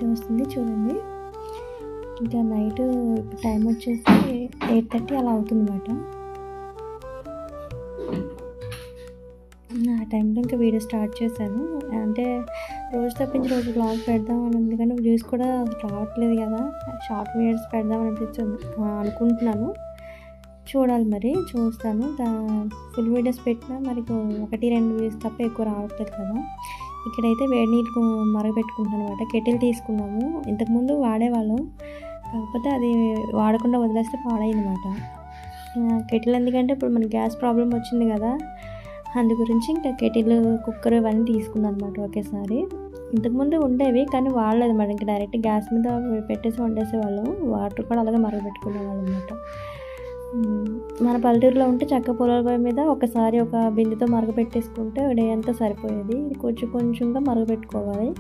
అయితే వస్తుంది చూడండి. ఇంకా నైట్ టైం వచ్చేసి 8:30 అలా అవుతుందన్నమాట. ఆ టైంలో ఇంకా వీడియో స్టార్ట్ చేశాను. అంటే రోజు తప్పించి రోజు వ్లాగ్ పెడదామని ఉంది, కానీ వ్యూస్ కూడా రావట్లేదు కదా, షార్ట్ వీడియోస్ పెడదామని అనుకుంటున్నాను. చూడాలి, మరి చూస్తాను. ఫుల్ వీడియోస్ పెట్టినా మరి 1-2 వ్యూస్ తప్ప ఎక్కువ రావట్లేదు కదా. ఇక్కడైతే వేడి నీళ్ళు మరగపెట్టుకుంటున్నాను అనమాట. కెటిల్ తీసుకున్నాము, ఇంతకుముందు వాడేవాళ్ళం, కాకపోతే అది వాడకుండా వదిలేస్తే పాడైందన్నమాట. కెటిల్ ఎందుకంటే ఇప్పుడు మనకి గ్యాస్ ప్రాబ్లం వచ్చింది కదా, అందు గురించి ఇంకా కెటిల్, కుక్కర్ ఇవన్నీ తీసుకున్నాను అనమాట ఒకేసారి. ఇంతకుముందు ఉండేవి కానీ వాడలేదు మరి, ఇంకా డైరెక్ట్ గ్యాస్ మీద పెట్టేసి వండేసేవాళ్ళం. వాటర్ కూడా అలాగే మరగపెట్టుకునేవాళ్ళం అనమాట. మన పల్లెటూరులో ఉంటే చక్క పొలాల పొయ్యి మీద ఒకసారి ఒక బిందెతో మరగపెట్టేసుకుంటే డే అంతా సరిపోయేది. ఇది కొంచెం కొంచెంగా మరగపెట్టుకోవాలి.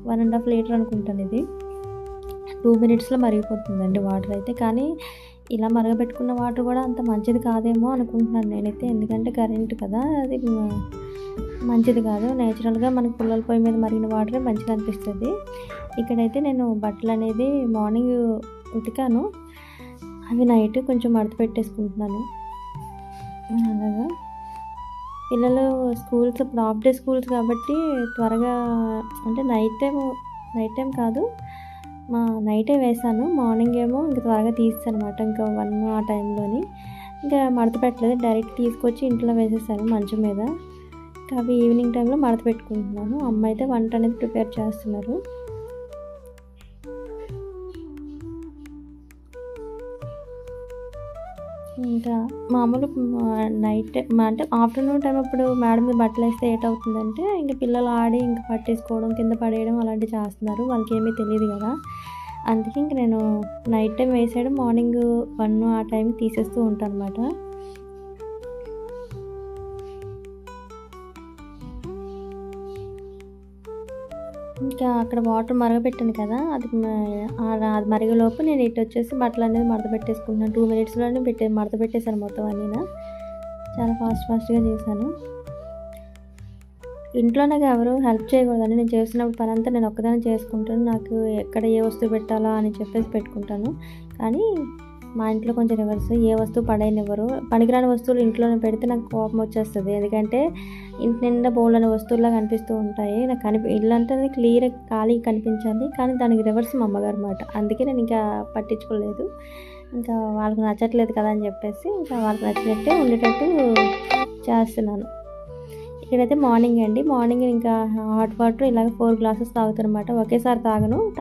1.5 లీటర్ అనుకుంటాను ఇది. 2 మినిట్స్లో మరిగిపోతుందండి వాటర్ అయితే. కానీ ఇలా మరగబెట్టుకున్న వాటర్ కూడా అంత మంచిది కాదేమో అనుకుంటున్నాను నేనైతే, ఎందుకంటే కరెంట్ కదా, అది మంచిది కాదు. నేచురల్గా మనకు పుల్లల పొయ్యి మీద మరిగిన వాటరే మంచిగా అనిపిస్తుంది. ఇక్కడైతే నేను బట్టలు అనేది మార్నింగ్ ఉతికాను, అవి నైట్ కొంచెం మడత పెట్టేసుకుంటున్నాను. అలాగా పిల్లలు స్కూల్స్ ఇప్పుడు హాఫ్ డే స్కూల్స్ కాబట్టి త్వరగా, అంటే నైట్ టైం కాదు, నైటే వేసాను. మార్నింగ్ ఏమో ఇంకా త్వరగా తీస్తాను అనమాట, ఇంకా 1 ఆ టైంలోని. ఇంకా మడత పెట్టలేదు, డైరెక్ట్ తీసుకొచ్చి ఇంట్లో వేసేసాను మంచం మీద. ఇంకా అవి ఈవినింగ్ టైంలో మడత పెట్టుకుంటున్నాను. అమ్మ అయితే వంట అనేది ప్రిపేర్ చేస్తున్నారు. ఇంకా మామూలు నైట్ అంటే ఆఫ్టర్నూన్ టైం అప్పుడు మేడం మీద బట్టలు వేస్తే ఏటవుతుందంటే, ఇంక పిల్లలు ఆడి ఇంకా పట్టేసుకోవడం, కింద పడేయడం అలాంటివి చేస్తున్నారు. వాళ్ళకి ఏమీ తెలియదు కదా, అందుకే ఇంక నేను నైట్ టైం వేసాడు, మార్నింగ్ 1 ఆ టైంకి తీసేస్తూ ఉంటాను అనమాట. ఇంకా అక్కడ వాటర్ మరగపెట్టాను కదా, అది మరిగేలోపు నేను ఇటు వచ్చేసి బట్టలు అనేది మడత పెట్టేసుకుంటున్నాను. 2 మినిట్స్లోనే మడత పెట్టేశాను మొత్తం అన్నీ. చాలా ఫాస్ట్గా చేశాను. ఇంట్లో నాకు ఎవరు హెల్ప్ చేయకూడదండి, నేను చేసినప్పుడు పని అంతా నేను ఒక్కదాన్ని చేసుకుంటాను. నాకు ఎక్కడ ఏ వస్తువు పెట్టాలా అని చెప్పేసి పెట్టుకుంటాను. కానీ మా ఇంట్లో కొంచెం రివర్స్, ఏ వస్తువు పడేయనివ్వరు. పనికిరాని వస్తువులు ఇంట్లోనే పెడితే నాకు కోపం వచ్చేస్తుంది, ఎందుకంటే ఇంటి నిండా బోల్డని వస్తువుల్లా కనిపిస్తూ ఉంటాయి. నాకు ఇల్లు అంటే క్లియర్ ఖాళీ కనిపించాలి, కానీ దానికి రివర్స్ మా అమ్మగారు అన్నమాట. అందుకే నేను ఇంకా పట్టించుకోలేదు. ఇంకా వాళ్ళకి నచ్చట్లేదు కదా అని చెప్పేసి ఇంకా వాళ్ళకి నచ్చినట్టే ఉండేటట్టు చేస్తున్నాను. ఇక్కడైతే మార్నింగ్ అండి, మార్నింగ్ ఇంకా హాట్ వాటర్ ఇలాగ 4 గ్లాసెస్ తాగుతాను అనమాట. ఒకేసారి తాగను.